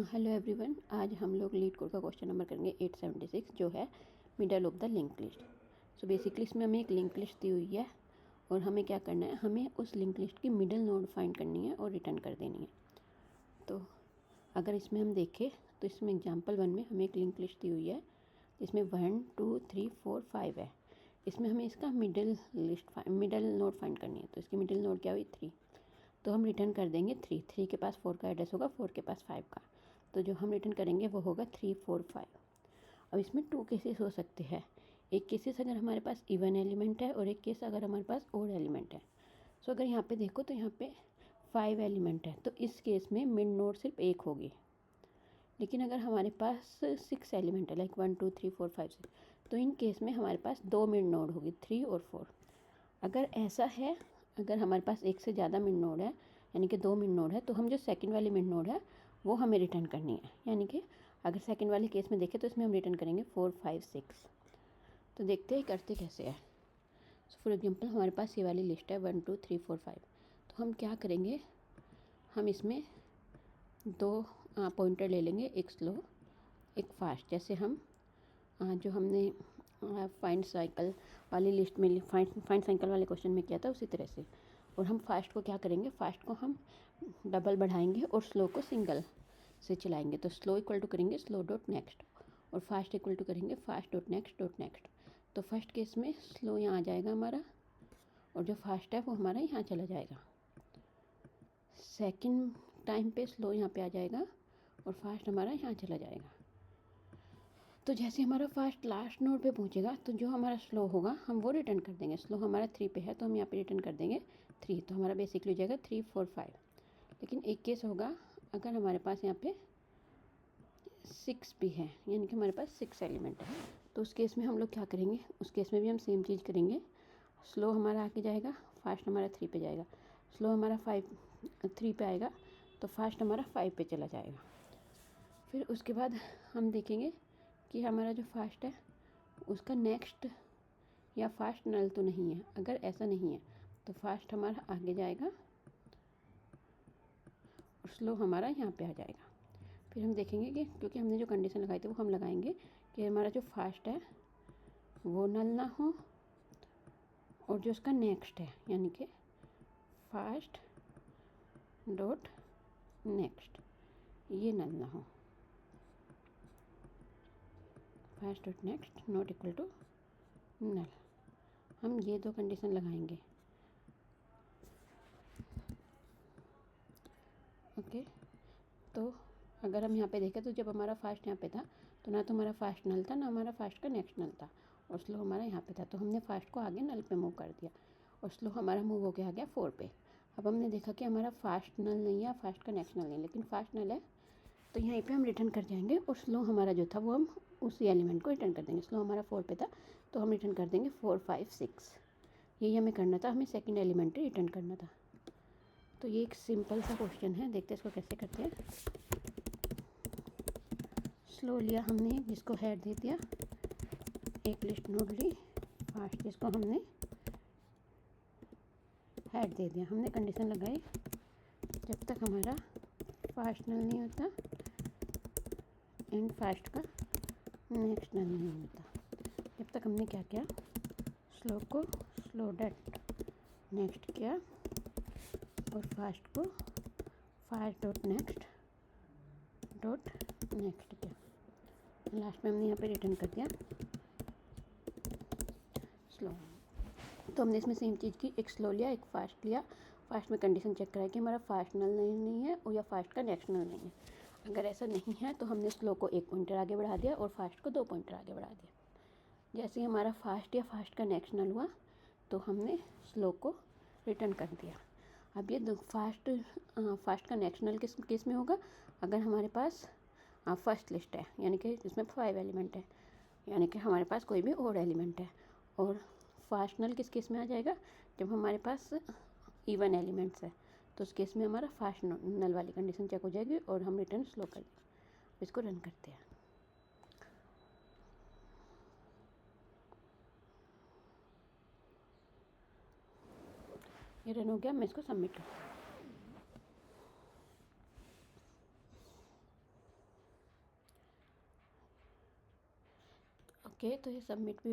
Hello everyone, आज हम लोग लीड कोड का क्वेश्चन नंबर करेंगे 876 जो है middle of the link list. So basically इसमें हमें एक लिंक लिस्ट दी हुई है और हमें क्या करना है, हमें उस लिंक लिस्ट की मिडल नोड फाइंड करनी है और रिटर्न कर देनी है। तो अगर इसमें हम देखें तो इसमें एग्जांपल 1 में हमें एक लिंक लिस्ट दी हुई है जिसमें 1 2 3 4 5 है। इसमें हमें इसका मिडल नोड फाइंड करनी है। तो इसकी मिडल नोड क्या हुई 3, तो हम रिटर्न कर देंगे 3 के पास 4 का एड्रेस होगा, 4 के पास 5 का, तो जो हम रिटर्न करेंगे वो होगा 3 4 5। अब इसमें 2 केसेस हो सकते हैं। एक केसेस अगर हमारे पास इवन एलिमेंट है और एक केस अगर हमारे पास ओड एलिमेंट है। सो अगर यहाँ पे देखो तो यहाँ पे 5 एलिमेंट है, तो इस केस में मिड नोड सिर्फ एक होगी। लेकिन अगर हमारे पास 6 एलिमेंट है, लाइक 1 2 3 4 5 6, तो इन केस में हमारे पास 2 मिड नोड होगी, 3 और 4। अगर ऐसा है, अगर हमारे पास एक से ज़्यादा मिड नोड है यानी कि 2 मिड नोड है, तो हम जो सेकंड वाली मिड नोड है वो हमें रिटर्न करनी है। यानी कि अगर सेकंड वाले केस में देखें तो इसमें हम रिटर्न करेंगे 4 5 6। तो देखते हैं करते कैसे है। सो फॉर एग्जांपल हमारे पास ये वाली लिस्ट है 1 2 3 4 5। तो हम क्या करेंगे, हम इसमें 2 पॉइंटर ले लेंगे, एक स्लो एक फास्ट। जैसे हम जो हमने फाइंड साइकिल वाली लिस्ट में फाइंड साइकिल वाले क्वेश्चन में किया था उसी तरह से। और हम फास्ट को क्या करेंगे, फास्ट को हम डबल बढ़ाएंगे और स्लो को सिंगल से चलाएंगे। तो स्लो इक्वल टू करेंगे स्लो डॉट नेक्स्ट और फास्ट इक्वल टू करेंगे fast dot next dot next. तो फर्स्ट केस में स्लो यहाँ आ जाएगा हमारा और जो फास्ट है वो हमारा यहाँ चला जाएगा। सेकंड टाइम पे स्लो यहाँ पे आ जाएगा और फास्ट हमारा यहाँ चला जाएगा। तो जैसे हमारा फास्ट लास्ट नोड पे पहुंचेगा तो जो हमारा स्लो होगा हम वो रिटर्न कर देंगे। स्लो हमारा 3 पे है तो हम यहाँ पे रिटर्न कर देंगे 3, तो हमारा बेसिकली हो जाएगा 3 4 5। लेकिन एक केस होगा अगर हमारे पास यहाँ पे 6 भी है, यानी कि हमारे पास 6 एलिमेंट है, तो उस केस में हम लोग क्या करेंगे, उस केस में भी हम सेम चीज़ करेंगे। स्लो हमारा आके जाएगा, फास्ट हमारा 3 पे जाएगा। स्लो हमारा 3 पे आएगा तो फास्ट हमारा 5 पे चला जाएगा। फिर उसके बाद हम देखेंगे कि हमारा जो फास्ट है उसका नेक्स्ट या फास्ट नल तो नहीं है। अगर ऐसा नहीं है तो फास्ट हमारा आगे जाएगा और स्लो हमारा यहाँ पे आ जाएगा। फिर हम देखेंगे कि क्योंकि हमने जो कंडीशन लगाई थी वो हम लगाएंगे कि हमारा जो फास्ट है वो नल ना हो और जो उसका नेक्स्ट है यानी कि फास्ट डॉट नेक्स्ट ये नल ना हो। Fast dot next not equal to null, हम ये 2 कंडीशन लगाएंगे। ओके, तो अगर हम यहाँ पे देखें तो जब हमारा फास्ट यहाँ पे था तो ना तो हमारा फास्ट नल था ना हमारा फास्ट का नेक्स्ट नल था और स्लो हमारा यहाँ पे था, तो हमने फास्ट को आगे नल पे मूव कर दिया और स्लो हमारा मूव होकर आ गया 4 पे। अब हमने देखा कि हमारा फास्ट नल नहीं है, फास्ट का नेक्स्ट नल नहीं, लेकिन फास्ट नल है, तो यहीं पे हम रिटर्न कर जाएंगे और स्लो हमारा जो था वो हम उसी एलिमेंट को रिटर्न कर देंगे। स्लो हमारा 4 पे था तो हम रिटर्न कर देंगे 4 5 6। यही हमें करना था, हमें सेकंड एलिमेंट रिटर्न करना था। तो ये एक सिंपल सा क्वेश्चन है, देखते हैं इसको कैसे करते हैं। स्लो लिया हमने जिसको हेड दे दिया, एक लिस्ट नोड ली फास्ट जिसको हमने हेड दे दिया। हमने कंडीशन लगाई जब तक हमारा फास्ट नल नहीं होता एंड फास्ट का नेक्स्ट नल नहीं होता, जब तक हमने क्या किया, स्लो को स्लो डॉट नेक्स्ट किया और फास्ट को फास्ट डॉट नेक्स्ट किया। लास्ट में हमने यहाँ पे रिटर्न कर दिया स्लो। तो हमने इसमें सेम चीज़ की, एक स्लो लिया एक फास्ट लिया। फास्ट में कंडीशन चेक कराया कि हमारा फास्ट नल नहीं है और या फास्ट का नेक्स्ट नल नहीं है। अगर ऐसा नहीं है तो हमने स्लो को 1 पॉइंटर आगे बढ़ा दिया और फास्ट को 2 पॉइंटर आगे बढ़ा दिया। जैसे ही हमारा फास्ट या फास्ट का नेक्स्ट नल हुआ तो हमने स्लो को रिटर्न कर दिया। अब ये फास्ट का नेक्स्ट नल किस केस में होगा, अगर हमारे पास फर्स्ट लिस्ट है यानी कि जिसमें 5 एलिमेंट है, यानी कि हमारे पास कोई भी और एलिमेंट है। और फास्ट नल किस केस में आ जाएगा, जब हमारे पास इवन एलिमेंट्स है, तो उस केस में हमारा फास्ट नल वाली कंडीशन चेक हो जाएगी और हम रिटर्न स्लो कर देंगे। इसको रन करते हैं। ये रन हो गया, मैं इसको सबमिट करती हूँ। ओके, तो ये सबमिट भी